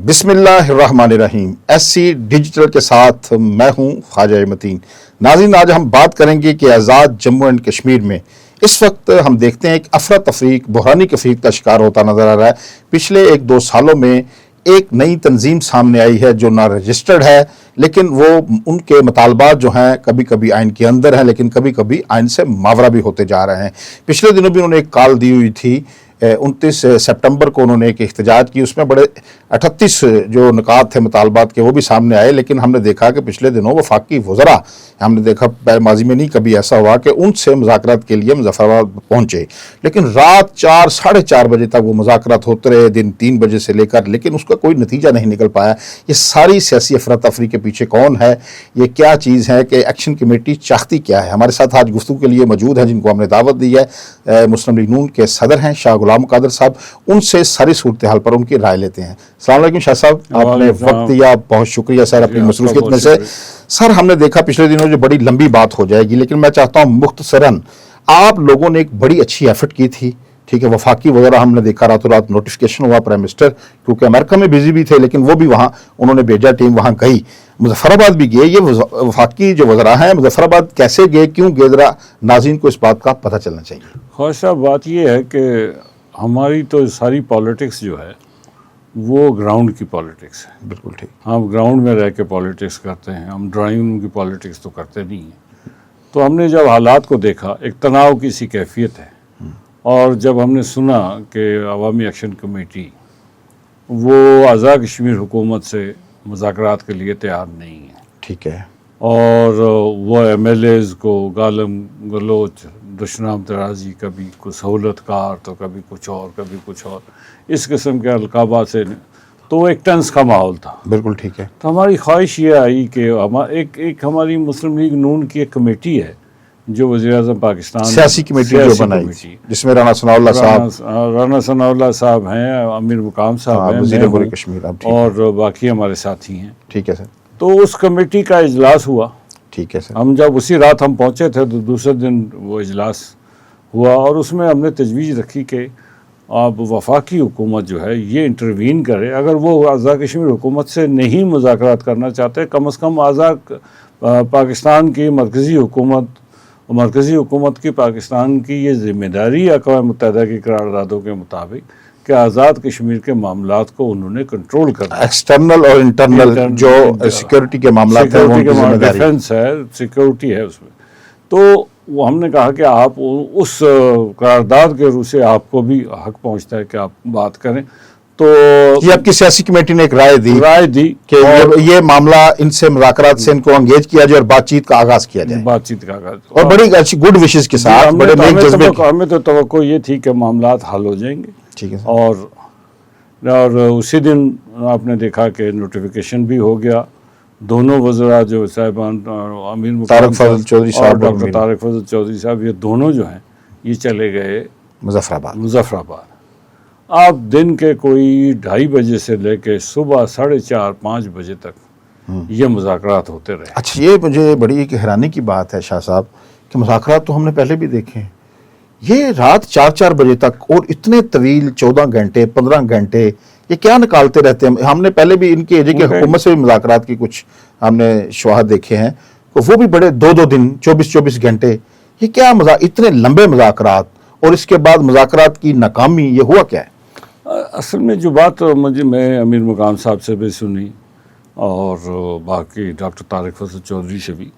بسم اللہ الرحمن الرحیم. SC ڈیجیٹل کے ساتھ میں ہوں خواجہ متین. ناظرین، آج ہم بات کریں گے کہ آزاد جموں اینڈ کشمیر میں اس وقت ہم دیکھتے ہیں ایک افراتفری بحرانی کفیل کا شکار ہوتا نظر آ رہا ہے. پچھلے 1-2 سالوں میں ایک نئی تنظیم سامنے آئی ہے جو نہ رجسٹرڈ ہے، لیکن وہ ان کے مطالبات جو ہیں کبھی کبھی آئین کے اندر ہیں لیکن کبھی کبھی آئین سے ماورا بھی ہوتے جا رہے ہیں. پچھلے دنوں بھی انہوں نے ایک کال دی ہوئی تھی. 29 سپٹمبر کو انہوں نے ایک احتجاج کی. اس میں بڑے 38 جو نکات تھے مطالبات کے وہ بھی سامنے آئے، لیکن ہم نے دیکھا کہ پچھلے دنوں وفاقی وزراء، ہم نے دیکھا ماضی میں نہیں کبھی ایسا ہوا کہ ان سے مذاکرات کے لیے مظفر آباد پہنچے، لیکن رات 4 ساڑھے 4 بجے تک وہ مذاکرات ہوتے رہے، دن 3 بجے سے لے کر، لیکن اس کا کوئی نتیجہ نہیں نکل پایا. یہ ساری سیاسی افراتفری کے پیچھے کون ہے؟ یہ کیا چیز ہے کہ ایکشن کمیٹی چاہتی کیا ہے؟ ہمارے ساتھ آج گفتگو کے لیے موجود ہیں جن کو ہم نے دعوت دی ہے. مسلم لیگ نون کے صدر ہیں شاہ غلام قادر صاحب. ان سے ساری صورتحال پر ان کی رائے لیتے ہیں. السلام علیکم شاہ صاحب، آپ نے وقت دیا، بہت شکریہ سر اپنی مصروفیت میں سے. سر، ہم نے دیکھا پچھلے دنوں جو بڑی لمبی بات ہو جائے گی، لیکن میں چاہتا ہوں مختصراً، آپ لوگوں نے ایک بڑی اچھی ایفرٹ کی تھی، ٹھیک ہے. وفاقی وزراء ہم نے دیکھا راتوں رات نوٹیفکیشن ہوا، پرائم منسٹر کیونکہ امریکہ میں بزی بھی تھے لیکن وہ بھی وہاں انہوں نے بھیجا، ٹیم وہاں گئی، مظفر آباد بھی گئے. یہ وفاقی جو وزراء ہیں مظفر آباد کیسے گئے، کیوں گئے؟ ذرا ناظرین کو اس بات کا پتہ چلنا چاہیے. خواجہ صاحب، بات یہ ہے کہ ہماری تو ساری پالیٹکس جو ہے وہ گراؤنڈ کی پالیٹکس ہے. بالکل ٹھیک. ہم گراؤنڈ میں رہ کے پالیٹکس کرتے ہیں، ہم ڈرائنگ روم کی پالیٹکس تو کرتے نہیں ہیں. تو ہم نے جب حالات کو دیکھا، ایک تناؤ کی سی کیفیت ہے، اور جب ہم نے سنا کہ عوامی ایکشن کمیٹی وہ آزاد کشمیر حکومت سے مذاکرات کے لیے تیار نہیں ہے، ٹھیک ہے، اور وہ MLAs کو گالم گلوچ دشنام درازی، کبھی کوئی سہولت کار تو کبھی کچھ اور کبھی کچھ اور، اس قسم کے القابات سے، تو ایک ٹینس کا ماحول تھا. بالکل ٹھیک ہے. تو ہماری خواہش یہ آئی کہ ایک ہماری مسلم لیگ نون کی ایک کمیٹی ہے جو وزیر اعظم پاکستان سیاسی کمیٹی جو بنائی جس میں رانا ثناء اللہ صاحب ہیں، امیر مقام صاحب ہیں، وزیر امور کشمیر، اور باقی ہمارے ساتھی ہیں. ٹھیک ہے سر. تو اس کمیٹی کا اجلاس ہوا. ٹھیک ہے سر. ہم جب اسی رات ہم پہنچے تھے تو دوسرے دن وہ اجلاس ہوا، اور اس میں ہم نے تجویز رکھی کہ اب وفاقی حکومت جو ہے یہ انٹروین کرے. اگر وہ آزاد کشمیر حکومت سے نہیں مذاکرات کرنا چاہتے، کم از کم آزاد پاکستان کی مرکزی حکومت کی پاکستان کی یہ ذمہ داری اقوام متحدہ کی قراردادوں کے مطابق کہ آزاد کشمیر کے معاملات کو انہوں نے کنٹرول کرنا، ایکسٹرنل اور انٹرنل جو سیکیورٹی کے معاملات ہیں، ڈیفنس ہے، سیکیورٹی ہے اس میں. تو وہ ہم نے کہا کہ آپ اس قرارداد کے روح سے آپ کو بھی حق پہنچتا ہے کہ آپ بات کریں. تو یہ آپ کی سیاسی کمیٹی نے ایک رائے دی کہ یہ معاملہ ان سے مذاکرات سے ان کو انگیج کیا جائے اور بات چیت کا آغاز کیا جائے، اور بڑی اچھی گڈ وشز کے ساتھ، بڑے نیک جذبے. ہمیں تو توقع یہ تھی کہ معاملات حل ہو جائیں گے. ٹھیک ہے. اور اسی دن آپ نے دیکھا کہ نوٹیفیکیشن بھی ہو گیا. دونوں وزراء جو صاحبان، امیر طارق فضل چودھری صاحب اور ڈاکٹر طارق فضل چودھری صاحب، یہ دونوں جو ہیں یہ چلے گئے مظفر آباد. آپ دن کے کوئی 2:30 بجے سے لے کے صبح 4:30-5 بجے تک یہ مذاکرات ہوتے رہے. اچھا، یہ مجھے بڑی ایک حیرانی کی بات ہے شاہ صاحب کہ مذاکرات تو ہم نے پہلے بھی دیکھے ہیں، یہ رات 4 بجے تک، اور اتنے طویل 14 گھنٹے 15 گھنٹے یہ کیا نکالتے رہتے ہیں؟ ہم نے پہلے بھی ان کی حکومت سے بھی مذاکرات کی کچھ ہم نے شواہد دیکھے ہیں، وہ بھی بڑے 2 دن 24 گھنٹے. یہ کیا اتنے لمبے مذاکرات، اور اس کے بعد مذاکرات کی ناکامی، یہ ہوا کیا ہے؟ اصل میں جو بات میں امیر مقام صاحب سے بھی سنی اور باقی ڈاکٹر طارق فضل چودھری سے بھی،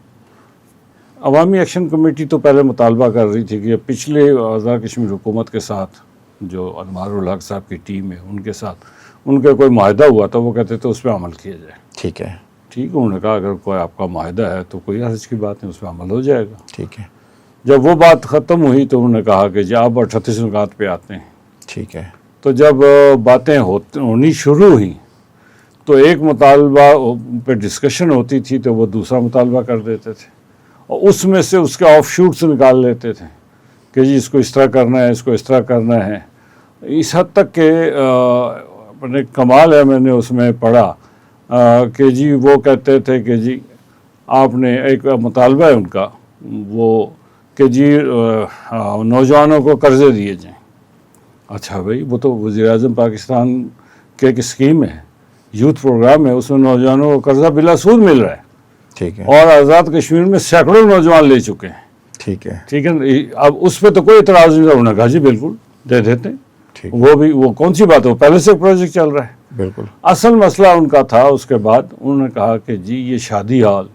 عوامی ایکشن کمیٹی تو پہلے مطالبہ کر رہی تھی کہ پچھلے آزاد کشمیر حکومت کے ساتھ جو انوار الحق صاحب کی ٹیم ہے ان کے ساتھ ان کا کوئی معاہدہ ہوا تھا، وہ کہتے تھے اس پہ عمل کیا جائے. ٹھیک ہے. انہوں نے کہا اگر کوئی آپ کا معاہدہ ہے تو کوئی حرج کی بات نہیں، اس پہ عمل ہو جائے گا. ٹھیک ہے. جب وہ بات ختم ہوئی تو انہوں نے کہا کہ جی آپ 38 نکات پہ آتے ہیں. ٹھیک ہے. تو جب باتیں ہونی شروع ہوئیں تو ایک مطالبہ پہ ڈسکشن ہوتی تھی تو وہ دوسرا مطالبہ کر دیتے تھے، اور اس میں سے اس کے آف شوٹس نکال لیتے تھے کہ جی اس کو اس طرح کرنا ہے، اس کو اس طرح کرنا ہے. اس حد تک کہ اپنے کمال ہے، میں نے اس میں پڑھا کہ جی وہ کہتے تھے کہ جی آپ نے ایک مطالبہ ہے ان کا وہ کہ جی نوجوانوں کو قرضے دیے جائیں. اچھا بھائی، وہ تو وزیر اعظم پاکستان کی ایک اسکیم ہے یوتھ پروگرام ہے، اس میں نوجوانوں کو قرضہ بلا سود مل رہا ہے، ٹھیک ہے، اور آزاد کشمیر میں سینکڑوں نوجوان لے چکے ہیں، ٹھیک ہے، ٹھیک ہے. اب اس پہ تو کوئی اعتراض نہیں تھا، انہوں نے کہا جی بالکل دے دیتے ہیں. ٹھیک، وہ کون سی بات ہے، وہ پہلے سے پروجیکٹ چل رہا ہے. بالکل، اصل مسئلہ ان کا تھا اس کے بعد انہوں نے کہا کہ جی یہ شادی ہال،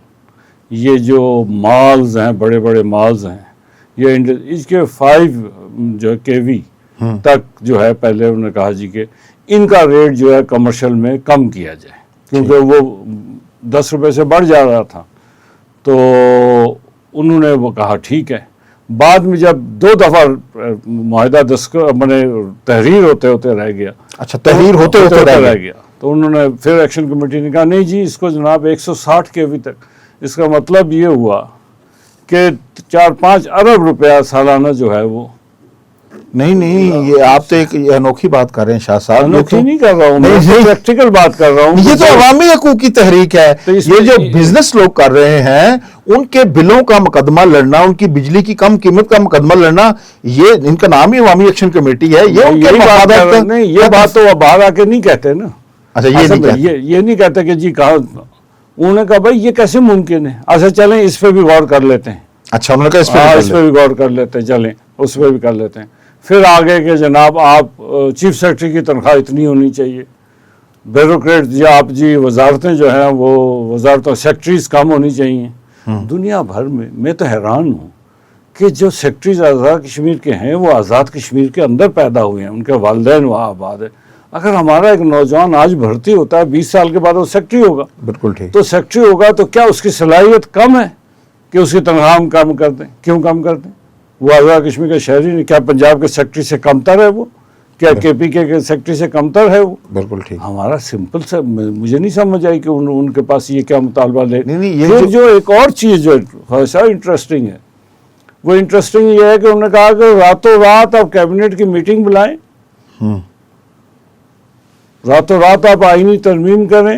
یہ جو مالز ہیں، بڑے بڑے مالز ہیں، یہ اس کے 5 جو KV تک جو ہے، پہلے انہوں نے کہا جی کہ ان کا ریٹ جو ہے کمرشل میں کم کیا جائے، کیونکہ وہ 10 روپے سے بڑھ جا رہا تھا. تو انہوں نے وہ کہا ٹھیک ہے. بعد میں جب 2 دفعہ معاہدہ تحریر ہوتے ہوتے رہ گیا، اچھا تحریر ہوتے ہوتے رہ گیا، تو انہوں نے پھر ایکشن کمیٹی نے کہا نہیں جی اس کو جناب 160 KV تک. اس کا مطلب یہ ہوا کہ 4-5 ارب روپیہ سالانہ جو ہے وہ. نہیں یہ آپ تو ایک انوکھی بات کر رہے ہیں شاہ صاحب. انوکھی نہیں کر رہا ہوں میں، پریکٹیکل بات کر رہا ہوں. یہ تو عوامی حقوق کی تحریک ہے. یہ جو بزنس لوگ کر رہے ہیں ان کے بلوں کا مقدمہ لڑنا، ان کی بجلی کی کم قیمت کا مقدمہ لڑنا، یہ ان کا نام ہی عوامی ایکشن کمیٹی ہے. یہ ان کے مفادات نہیں، یہ بات تو باہر آ کے نہیں کہتے نا. اچھا یہ نہیں کہتے کہ جی کہا. انہوں نے کہا بھائی یہ کیسے ممکن ہے. اچھا چلیں اس پہ بھی غور کر لیتے ہیں. اچھا انہوں نے کہا اس پہ بھی غور کر لیتے ہیں، چلیں اس پہ بھی کر لیتے ہیں. پھر آگے کہ جناب آپ چیف سیکرٹری کی تنخواہ اتنی ہونی چاہیے، بیوروکریٹ جی آپ جی وزارتیں جو ہیں وہ وزارتوں سیکٹریز کم ہونی چاہیے. دنیا بھر میں تو حیران ہوں کہ جو سیکٹریز آزاد کشمیر کے ہیں وہ آزاد کشمیر کے اندر پیدا ہوئے ہیں، ان کے والدین وہاں آباد ہے. اگر ہمارا ایک نوجوان آج بھرتی ہوتا ہے 20 سال کے بعد وہ سیکٹری ہوگا. بالکل ٹھیک. تو سیکٹری ہوگا تو کیا اس کی صلاحیت کم ہے کہ اس کی تنخواہ ہم کم کر دیں؟ کیوں کم کر دیں؟ وہ آزاد کشمیر کا شہری نہیں، کیا پنجاب کے سیکٹری سے کمتر ہے وہ؟ کیا KP کے سیکٹری سے کمتر ہے وہ؟ بالکل ٹھیک. ہمارا سمپل سے مجھے نہیں سمجھ آئی کہ ان کے پاس یہ کیا مطالبہ لے. نہیں پھر جو ایک اور چیز جو ایسا انٹرسٹنگ ہے، وہ انٹرسٹنگ یہ ہے کہ انہوں نے کہا کہ راتوں رات آپ کیبنٹ کی میٹنگ بلائیں، راتوں رات آپ آئینی ترمیم کریں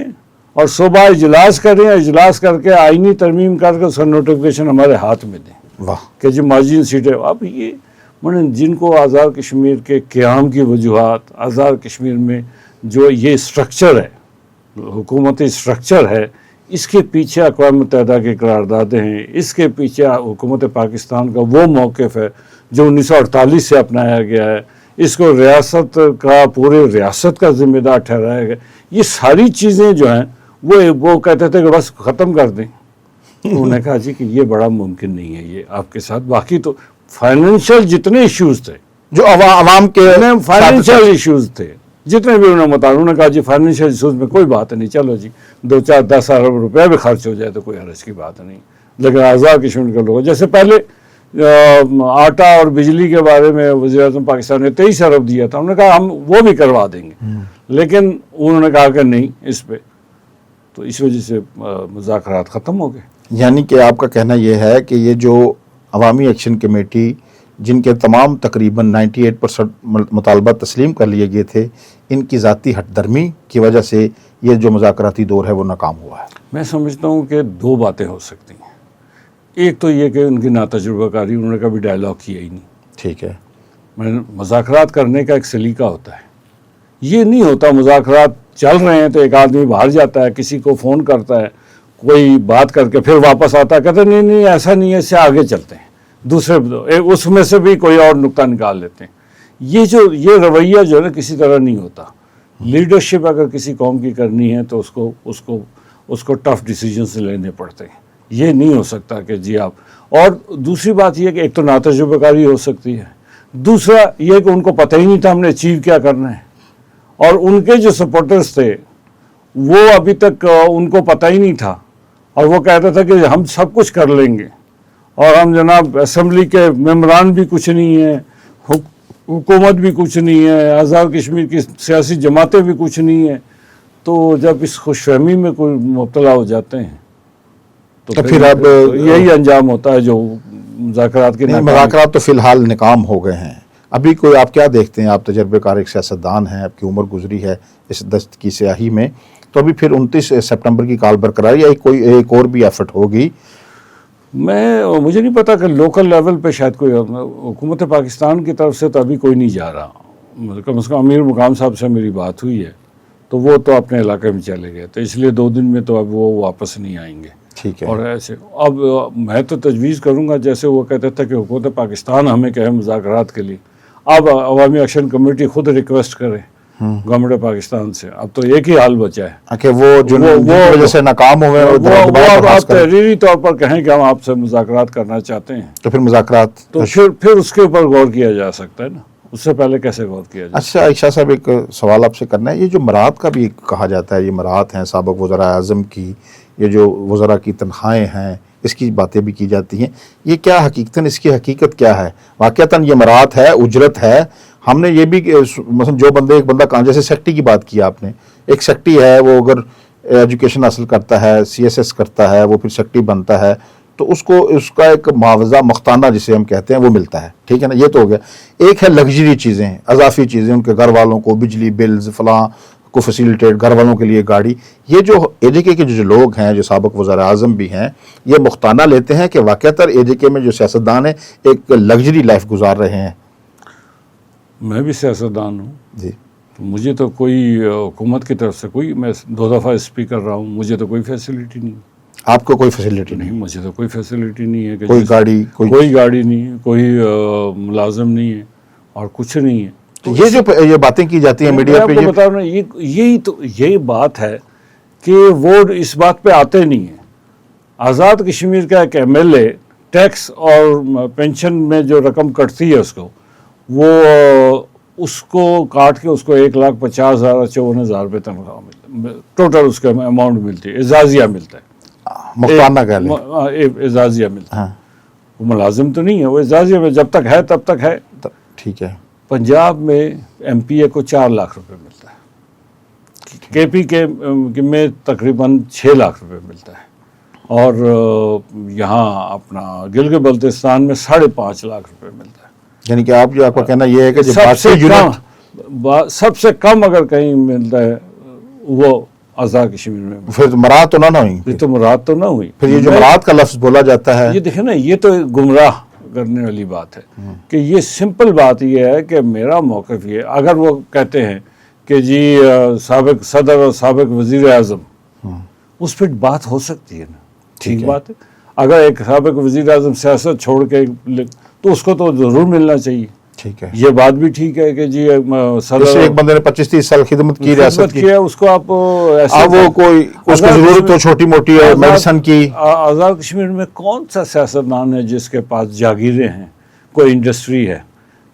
اور صبح اجلاس کریں، اجلاس کر کے آئینی ترمیم کر کے اس کا نوٹیفیکیشن ہمارے ہاتھ میں دیں. واہ کہ جو مارجن سیٹیں. اب یہ جن کو آزاد کشمیر کے قیام کی وجوہات، آزاد کشمیر میں جو یہ سٹرکچر ہے، حکومتی سٹرکچر ہے، اس کے پیچھے اقوام متحدہ کی قراردادیں ہیں، اس کے پیچھے حکومت پاکستان کا وہ موقف ہے جو 1948 سے اپنایا گیا ہے، اس کو ریاست کا پورے ریاست کا ذمہ دار ٹھہرایا گیا. یہ ساری چیزیں جو ہیں وہ کہتے تھے کہ بس ختم کر دیں. انہوں نے کہا جی کہ یہ بڑا ممکن نہیں ہے یہ آپ کے ساتھ. باقی تو فائنینشیل جتنے ایشوز تھے، جو عوام کے فائنینشیل ایشوز تھے جتنے بھی انہوں نے کہا جی فائنینشیل ایشوز میں کوئی بات نہیں، چلو جی 2-4-10 ارب روپیہ بھی خرچ ہو جائے تو کوئی حرج کی بات نہیں. لیکن آزاد کشمیر کے لوگ جیسے پہلے آٹا اور بجلی کے بارے میں وزیر اعظم پاکستان نے 23 ارب دیا تھا، انہوں نے کہا ہم وہ بھی کروا دیں گے، لیکن انہوں نے کہا کہ نہیں اس پہ. تو اس وجہ سے مذاکرات ختم ہو گئے. یعنی کہ آپ کا کہنا یہ ہے کہ یہ جو عوامی ایکشن کمیٹی جن کے تمام تقریباً 98% مطالبہ تسلیم کر لیے گئے تھے، ان کی ذاتی ہٹ درمی کی وجہ سے یہ جو مذاکراتی دور ہے وہ ناکام ہوا ہے. میں سمجھتا ہوں کہ 2 باتیں ہو سکتی ہیں. ایک تو یہ کہ ان کی ناتجربہ کاری، انہوں نے کبھی ڈائلاگ کیا ہی نہیں. ٹھیک ہے. مذاکرات کرنے کا ایک سلیقہ ہوتا ہے. یہ نہیں ہوتا مذاکرات چل رہے ہیں تو ایک آدمی باہر جاتا ہے، کسی کو فون کرتا ہے، کوئی بات کر کے پھر واپس آتا ہے، کہتے ہیں نہیں ایسا نہیں ہے، اس سے آگے چلتے ہیں، دوسرے اس میں سے بھی کوئی اور نقطہ نکال لیتے ہیں. یہ رویہ جو ہے نا کسی طرح نہیں ہوتا. لیڈرشپ اگر کسی قوم کی کرنی ہے تو اس کو ٹف ڈیسیجنز لینے پڑتے ہیں. یہ نہیں ہو سکتا کہ جی آپ. اور دوسری بات یہ کہ ایک تو ناتجربہ کاری ہو سکتی ہے، دوسرا یہ کہ ان کو پتہ ہی نہیں تھا ہم نے اچیو کیا کرنا ہے، اور ان کے جو سپورٹرز تھے وہ ابھی تک ان کو پتہ ہی نہیں تھا، اور وہ کہتا تھا کہ ہم سب کچھ کر لیں گے، اور ہم جناب اسمبلی کے ممبران بھی کچھ نہیں ہیں، حکومت بھی کچھ نہیں ہے، آزاد کشمیر کی سیاسی جماعتیں بھی کچھ نہیں ہیں. تو جب اس خوش فہمی میں کوئی مبتلا ہو جاتے ہیں تو پھر اب یہی انجام ہوتا ہے جو مذاکرات کے. مذاکرات تو فی الحال ناکام ہو گئے ہیں. ابھی کوئی آپ کیا دیکھتے ہیں؟ آپ تجربے کار ایک سیاستدان ہیں، آپ کی عمر گزری ہے اس دست کی سیاہی میں، تو ابھی پھر 29 سپٹمبر کی کال برقرار یا کوئی ایک اور بھی ایفرٹ ہوگی؟ مجھے نہیں پتا کہ لوکل لیول پہ شاید کوئی حکومت پاکستان کی طرف سے تو ابھی کوئی نہیں جا رہا. کم از کم امیر مقام صاحب سے میری بات ہوئی ہے تو تو وہ تو اپنے علاقے میں چلے گئے، تو اس لیے 2 دن میں تو اب وہ واپس نہیں آئیں گے. ٹھیک ہے. اور ایسے اب میں تو تجویز کروں گا، جیسے وہ کہتے تھے کہ حکومت پاکستان ہمیں کہے مذاکرات کے لیے، اب عوامی ایکشن کمیٹی خود ریکویسٹ کرے گورنمنٹ پاکستان سے. اب تو ایک ہی حال بچا ہے کہ وہ جن وجہ سے ناکام ہوئے وہ آپ تحریری طور پر کہیں کہ ہم آپ سے مذاکرات کرنا چاہتے ہیں، تو پھر مذاکرات، تو پھر اس کے اوپر غور کیا جا سکتا ہے نا. اس سے پہلے کیسے غور کیا جائے؟ اچھا عائشہ صاحب، ایک سوال آپ سے کرنا ہے. یہ جو مراعات کا بھی کہا جاتا ہے، یہ مراعات ہیں سابق وزراء اعظم کی، یہ جو وزراء کی تنخواہیں ہیں، اس کی باتیں بھی کی جاتی ہیں. یہ کیا حقیقتاً اس کی حقیقت کیا ہے؟ واقعتاً یہ مراعات ہے، اجرت ہے؟ ہم نے یہ بھی مثلا جو ایک بندہ کہاں، جیسے سیکٹری کی بات کی آپ نے، ایک سیکٹری ہے وہ اگر ایجوکیشن حاصل کرتا ہے، CSS کرتا ہے، وہ پھر سیکٹری بنتا ہے، تو اس کو اس کا ایک معاوضہ مختانہ جسے ہم کہتے ہیں وہ ملتا ہے. ٹھیک ہے نا، یہ تو ہو گیا. ایک ہے لگژری چیزیں، اضافی چیزیں، ان کے گھر والوں کو بجلی بلز فلاں کو فیسیلیٹیٹ، گھر والوں کے لیے گاڑی. یہ جو AJK کے جو لوگ ہیں، جو سابق وزراء اعظم بھی ہیں، یہ مختانہ لیتے ہیں کہ واقعتاً AJK میں جو سیاستدان ہیں ایک لگژری لائف گزار رہے ہیں؟ میں بھی سیاستدان ہوں جی. مجھے تو کوئی حکومت کی طرف سے کوئی، میں 2 دفعہ اسپیکر رہا ہوں، مجھے تو کوئی فیسلٹی نہیں. آپ کو کوئی فیسلٹی نہیں، مجھے تو کوئی فیسلٹی نہیں ہے کہ کوئی گاڑی، کوئی گاڑی نہیں ہے، کوئی ملازم نہیں ہے، اور کچھ نہیں ہے. تو یہ جو یہ باتیں کی جاتی ہیں میڈیا پہ، میں بتا رہا ہوں، یہی بات ہے کہ وہ اس بات پہ آتے نہیں ہیں. آزاد کشمیر کا ایک MLA ٹیکس اور پینشن میں جو رقم کٹتی ہے اس کو، وہ اس کو کاٹ کے اس کو 1,50,000 54,000 روپے تنخواہ ملتی، ٹوٹل اس کا اماؤنٹ ملتی ہے، اعزازیہ ملتا ہے، مختانہ کہہ لیں. اعزازیہ ملتا ہے. ہاں وہ ملازم تو نہیں ہے، وہ اعزازیہ میں جب تک ہے تب تک ہے. ٹھیک ہے. پنجاب میں MPA کو 4 لاکھ روپے ملتا ہے، KP میں تقریباً 6 لاکھ روپے ملتا ہے، اور یہاں اپنا گلگت بلتستان میں 5.5 لاکھ روپے ملتا ہے. یعنی کہ آپ کا کہنا یہ ہے کہ سب سے کم اگر کہیں ملتا ہے وہ آزاد کشمیر میں. پھر مراد تو نہ ہوئی، یہ تو مراد تو نہ ہوئی. پھر یہ جو مراد کا لفظ بولا جاتا ہے، یہ دیکھیں نا، یہ تو گمراہ کرنے والی بات ہے کہ یہ سمپل بات یہ ہے کہ میرا موقف یہ، اگر وہ کہتے ہیں کہ جی سابق صدر اور سابق وزیر اعظم، اس پہ بات ہو سکتی ہے نا، ٹھیک بات ہے. اگر ایک سابق وزیر اعظم سیاست چھوڑ کے تو اس کو تو ضرور ملنا چاہیے. ٹھیک ہے. یہ بات بھی ٹھیک ہے کہ جی صدر ایک بندے نے 25-30 سال خدمت کی ریاست کی، اس کو آپ وہ کوئی اس کو ضرورت تو چھوٹی موٹی ہے میڈیسن کی. آزاد کشمیر میں کون سا سیاستدان ہے جس کے پاس جاگیریں ہیں، کوئی انڈسٹری ہے،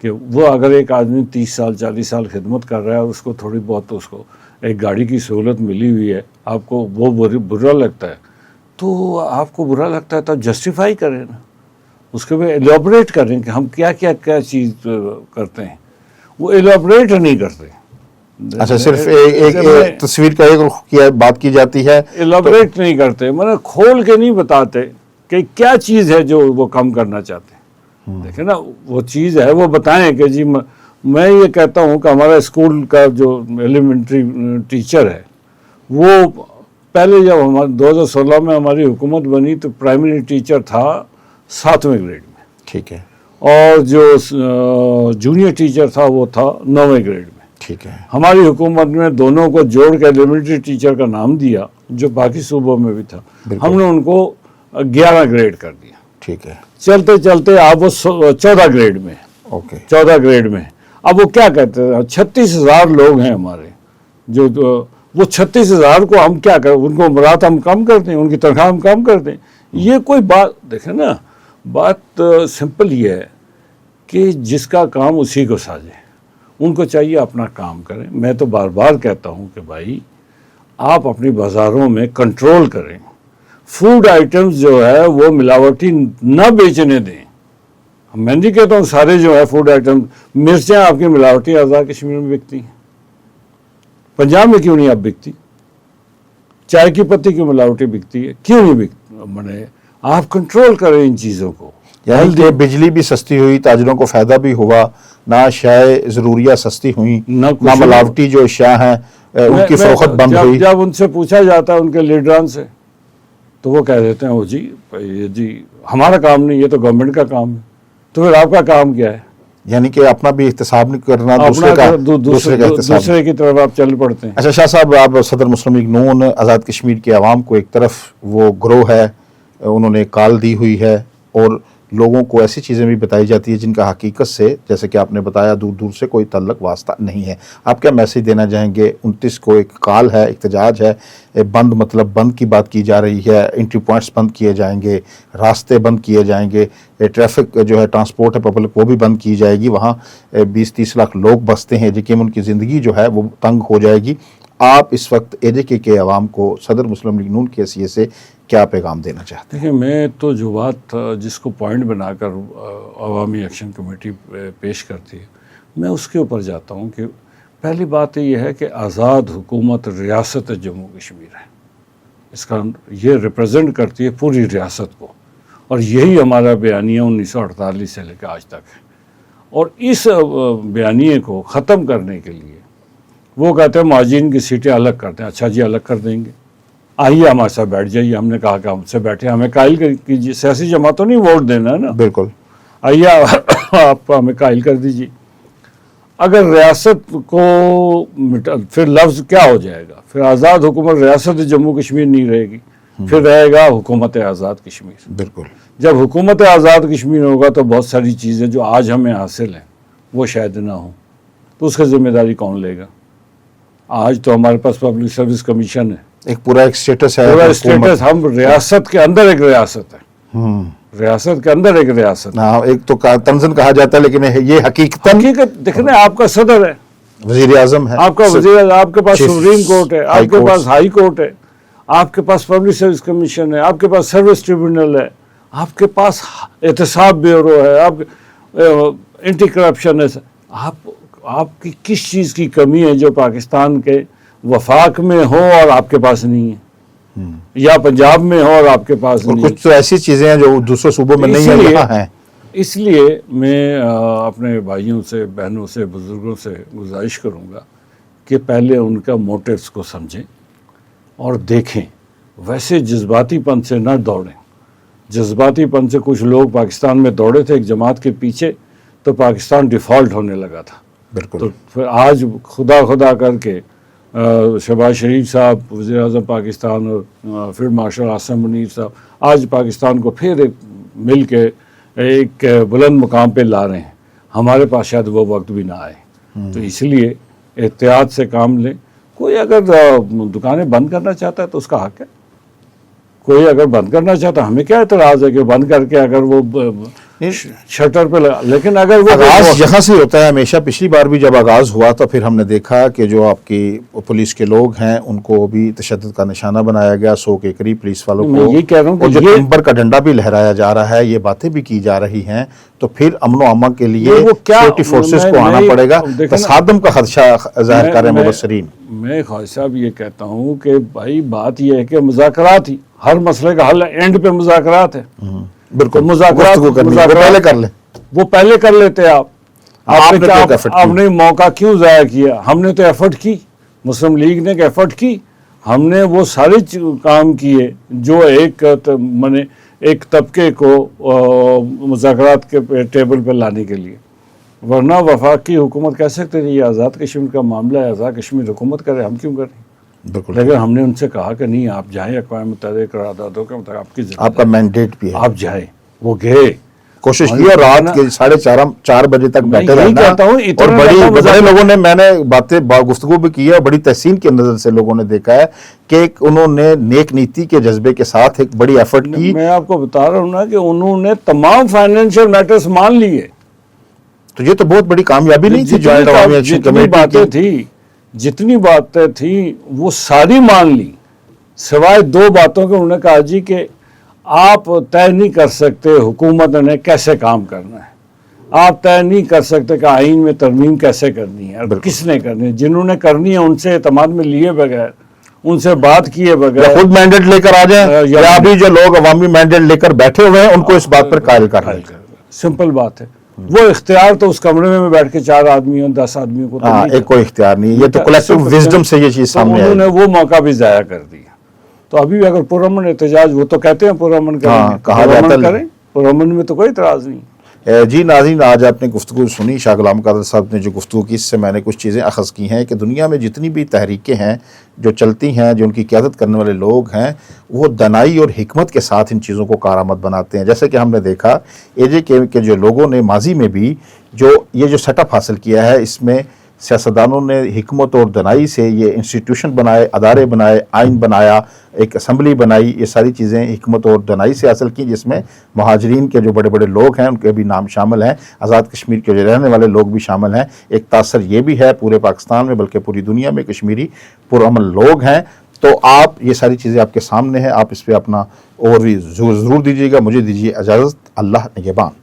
کہ وہ اگر ایک آدمی 30 سال 40 سال خدمت کر رہا ہے، اس کو تھوڑی بہت اس کو ایک گاڑی کی سہولت ملی ہوئی ہے، آپ کو وہ برا لگتا ہے، تو آپ کو برا لگتا ہے تو جسٹیفائی کریں نا، اس کے بعد ایلیبریٹ کریں کہ ہم کیا چیز کرتے ہیں. وہ ایلیبریٹ نہیں کرتے. اچھا، صرف ایک تصویر کا ایک رخ کی بات کی جاتی ہے، ایلیبریٹ نہیں کرتے، مطلب کھول کے نہیں بتاتے کہ کیا چیز ہے جو وہ کم کرنا چاہتے ہیں. دیکھیں نا، وہ چیز ہے وہ بتائیں کہ جی میں یہ کہتا ہوں کہ ہمارا اسکول کا جو ایلیمنٹری ٹیچر ہے، وہ پہلے جب ہمارے 2016 میں ہماری حکومت بنی تو پرائمری ٹیچر تھا 7ویں گریڈ میں. ٹھیک ہے. اور جو جونیئر ٹیچر تھا وہ تھا 9ویں گریڈ میں. ٹھیک ہے. ہماری حکومت میں دونوں کو جوڑ کے ایلیمنٹری ٹیچر کا نام دیا، جو باقی صوبوں میں بھی تھا. ہم نے ان کو 11 گریڈ کر دیا. ٹھیک ہے. چلتے چلتے اب وہ 14 گریڈ میں. اوکے. 14 گریڈ میں اب وہ کیا کہتے ہیں، 36,000 لوگ ہیں ہمارے، جو وہ 36,000 کو ہم کیا کریں، ان کو مراد ہم کم کر دیں، ان کی تنخواہ ہم کم کر دیں. یہ کوئی بات، دیکھیں نا، بات سمپل یہ ہے کہ جس کا کام اسی کو سازے. ان کو چاہیے اپنا کام کریں. میں تو بار بار کہتا ہوں کہ بھائی آپ اپنی بازاروں میں کنٹرول کریں، فوڈ آئٹمز جو ہے وہ ملاوٹی نہ بیچنے دیں. میں نہیں کہتا ہوں سارے جو ہے فوڈ آئٹم، مرچیں آپ کی ملاوٹی آزاد کشمیر میں بکتی ہیں، پنجاب میں کیوں نہیں اب بکتی؟ چائے کی پتی کی ملاوٹی بکتی ہے، کیوں نہیں بکتی؟ آپ کنٹرول کریں ان چیزوں کو. یعنی کہ بجلی بھی سستی ہوئی، تاجروں کو فائدہ بھی ہوا، نہ اشیاء ضروریہ سستی ہوئیں، نہ ملاوٹی جو اشیاء ہیں ان کی فروخت بند ہوئی. جب ان سے پوچھا جاتا ہے ان کے لیڈران سے، تو وہ کہہ دیتے ہیں جی ہمارا کام نہیں، یہ تو گورنمنٹ کا کام ہے. تو پھر آپ کا کام کیا ہے؟ یعنی کہ اپنا بھی احتساب نہیں کرنا، دوسرے کا احتساب۔ دوسرے کی طرف آپ چل پڑتے ہیں۔ اچھا شاہ صاحب، آپ صدر مسلم لیگ نون آزاد کشمیر کے عوام کو، ایک طرف وہ گروہ ہے، انہوں نے کال دی ہوئی ہے اور لوگوں کو ایسی چیزیں بھی بتائی جاتی ہیں جن کا حقیقت سے، جیسے کہ آپ نے بتایا، دور دور سے کوئی تعلق واسطہ نہیں ہے۔ آپ کیا میسیج دینا چاہیں گے؟ 29 کو ایک کال ہے، احتجاج ہے، بند مطلب بند کی بات کی جا رہی ہے، انٹری پوائنٹس بند کیے جائیں گے، راستے بند کیے جائیں گے، ٹریفک جو ہے ٹرانسپورٹ ہے پبلک وہ بھی بند کی جائے گی، وہاں 20-30 لاکھ لوگ بستے ہیں، لیکن ان کی زندگی جو ہے وہ تنگ ہو جائے گی۔ آپ اس وقت AJK کے عوام کو صدر مسلم لیگ نون کی حیثیت سے کیا پیغام دینا چاہتے ہیں؟ دیکھیں، میں تو جو بات جس کو پوائنٹ بنا کر عوامی ایکشن کمیٹی پیش کرتی ہے، میں اس کے اوپر جاتا ہوں کہ پہلی بات یہ ہے کہ آزاد حکومت ریاست جموں کشمیر ہے، اس کا یہ ریپرزینٹ کرتی ہے پوری ریاست کو، اور یہی ہمارا بیانیہ 1948 سے لے کے آج تک ہے۔ اور اس بیانیے کو ختم کرنے کے لیے وہ کہتے ہیں مہاجرین کی سیٹیں الگ کرتے ہیں۔ اچھا جی، الگ کر دیں گے، آئیے ہمارے ساتھ بیٹھ جائیے۔ ہم نے کہا کہ ہم سے بیٹھے، ہمیں قائل کیجیے، سیاسی جماعتوں نہیں ووٹ دینا ہے نا، بالکل، آئیے آپ ہمیں قائل کر دیجیے۔ اگر ریاست کو پھر لفظ کیا ہو جائے گا؟ پھر آزاد حکومت ریاست جموں کشمیر نہیں رہے گی، پھر رہے گا حکومت آزاد کشمیر۔ بالکل، جب حکومت آزاد کشمیر ہوگا تو بہت ساری چیزیں جو آج ہمیں حاصل ہیں وہ شاید نہ ہوں، تو اس کی ذمہ داری کون لے گا؟ آج تو ہمارے پاس پبلک سروس کمیشن ہے، ایک پورا ایک سٹیٹس ہے، پورا اسٹیٹس، ہم ریاست کے اندر ایک ریاست ہے، ریاست کے اندر ایک ریاست ہے۔ ایک تو تنزن کہا جاتا ہے، لیکن یہ حقیقت دیکھنے، آپ کا صدر ہے، وزیر اعظم ہے، آپ کا وزیر اعظم، آپ کے پاس سپریم کورٹ ہے، آپ کے پاس ہائی کورٹ ہے، آپ کے پاس پبلک سروس کمیشن ہے، آپ کے پاس سروس ٹریبونل ہے، آپ کے پاس احتساب بیورو ہے، آپ اینٹی کرپشن ہے۔ آپ کی کس چیز کی کمی ہے جو پاکستان کے وفاق میں ہو اور آپ کے پاس نہیں ہے، یا پنجاب میں ہو اور آپ کے پاس نہیں ہے؟ کچھ تو ایسی چیزیں ہیں جو دوسرے صوبوں میں نہیں ہیں، یہاں ہیں۔ اس لیے میں اپنے بھائیوں سے، بہنوں سے، بزرگوں سے گزارش کروں گا کہ پہلے ان کا موٹیوز کو سمجھیں اور دیکھیں، ویسے جذباتی پن سے نہ دوڑیں۔ جذباتی پن سے کچھ لوگ پاکستان میں دوڑے تھے ایک جماعت کے پیچھے، تو پاکستان ڈیفالٹ ہونے لگا تھا۔ بالکل، تو پھر آج خدا کر کے شہباز شریف صاحب وزیر اعظم پاکستان، اور پھر مارشل عاصم منیر صاحب آج پاکستان کو پھر ایک مل کے ایک بلند مقام پہ لا رہے ہیں۔ ہمارے پاس شاید وہ وقت بھی نہ آئے، تو اس لیے احتیاط سے کام لیں۔ کوئی اگر دکانیں بند کرنا چاہتا ہے تو اس کا حق ہے، کوئی اگر بند کرنا چاہتا ہے، ہمیں کیا اعتراض ہے کہ بند کر کے اگر وہ شٹر پہ لگا، لیکن اگر وہ آغاز یہاں سے ہوتا ہے ہمیشہ۔ پچھلی بار بھی جب آغاز ہوا تو پھر ہم نے دیکھا کہ جو آپ کی پولیس کے لوگ ہیں ان کو بھی تشدد کا نشانہ بنایا گیا، 100 کے قریب پولیس والوں کو، یہ کہہ رہا ہوں اور کہ جو یہ ٹمبر کا ڈنڈا بھی لہرایا جا رہا ہے، یہ باتیں بھی کی جا رہی ہیں، تو پھر امن و امان کے لیے سیکورٹی فورسز کو آنا پڑے گا۔ تصادم کا خدشہ ظاہر کر رہے ہیں مبصرین۔ میں خواجہ صاحب یہ کہتا ہوں کہ بھائی بات یہ ہے کہ مذاکرات ہی ہر مسئلے کا حل ہے، اینڈ پہ مذاکرات ہے۔ بالکل، مذاکرات پہلے کر لیں، وہ پہلے کر لیتے آپ نے موقع کیوں ضائع کیا؟ ہم نے تو ایفرٹ کی، مسلم لیگ نے ایفرٹ کی، ہم نے وہ سارے کام کیے جو ایک طبقے کو مذاکرات کے ٹیبل پہ لانے کے لیے، ورنہ وفاقی حکومت کہہ سکتے تھے یہ آزاد کشمیر کا معاملہ ہے، آزاد کشمیر حکومت کرے، ہم کیوں کریں؟ بالکل، لیکن ہم نے ان سے کہا کہ نہیں، آپ جائیں، اقوام متحدہ قراردادوں کے مطابق آپ کا مینڈیٹ بھی ہے، آپ جائیں۔ وہ گئے، کوشش کی، اور رات کے 4:30 بجے تک بیٹھے رہنا، اور بڑے لوگوں نے، میں نے گفتگو بھی کی ہے، اور بڑی تحسین کی نظر سے لوگوں نے دیکھا ہے کہ انہوں نے نیک نیتی کے جذبے کے ساتھ ایک بڑی ایفرٹ کی۔ میں آپ کو بتا رہا ہوں نا کہ انہوں نے تمام فائنینشیل میٹرز مان لیے، تو یہ تو بہت بڑی کامیابی نہیں تھی جوائنٹ عوامی ایکشن کمیٹی کی؟ جتنی باتیں تھیں وہ ساری مان لی، سوائے 2 باتوں کے۔ انہوں نے کہا جی کہ آپ طے نہیں کر سکتے حکومت نے کیسے کام کرنا ہے، آپ طے نہیں کر سکتے کہ آئین میں ترمیم کیسے کرنی ہے، کس نے کرنی ہے۔ جنہوں نے کرنی ہے ان سے اعتماد میں لیے بغیر، ان سے بات کیے بغیر، خود مینڈیٹ لے کر آ جائیں، یا ابھی جو لوگ عوامی مینڈیٹ لے کر بیٹھے ہوئے ہیں ان کو اس بات پر قائل کر رہے ہیں۔ سمپل بات ہے، وہ اختیار تو اس کمرے میں بیٹھ کے 4 آدمیوں 10 آدمیوں کو ایک کوئی اختیار نہیں، یہ تو کلیکٹیو وزڈم سے یہ چیز سامنے آئی۔ انہوں نے وہ موقع بھی ضائع کر دیا۔ تو ابھی بھی اگر پرامن احتجاج، وہ تو کہتے ہیں پرامن کریں، پرامن کریں، پرامن میں تو کوئی اعتراض نہیں۔ جی ناظرین، آج آپ نے گفتگو سنی، شاہ غلام قادر صاحب نے جو گفتگو کی، اس سے میں نے کچھ چیزیں اخذ کی ہیں کہ دنیا میں جتنی بھی تحریکیں ہیں جو چلتی ہیں، جو ان کی قیادت کرنے والے لوگ ہیں، وہ دنائی اور حکمت کے ساتھ ان چیزوں کو کارآمد بناتے ہیں. جیسے کہ ہم نے دیکھا AJ کے جو لوگوں نے ماضی میں بھی یہ جو سیٹ اپ حاصل کیا ہے، اس میں سیاستدانوں نے حکمت اور دنائی سے یہ انسٹیٹیوشن بنائے، ادارے بنائے، آئین بنایا، ایک اسمبلی بنائی. یہ ساری چیزیں حکمت اور دنائی سے حاصل کی، جس میں مہاجرین کے جو بڑے بڑے لوگ ہیں ان کے بھی نام شامل ہیں، آزاد کشمیر کے جو رہنے والے لوگ بھی شامل ہیں. ایک تاثر یہ بھی ہے پورے پاکستان میں بلکہ پوری دنیا میں کشمیری پرامن لوگ ہیں. تو آپ یہ ساری چیزیں آپ کے سامنے ہیں، آپ اس پہ اپنا اوور ویو ضرور دیجیے گا. مجھے دیجیے اجازت. اللہ نگہبان.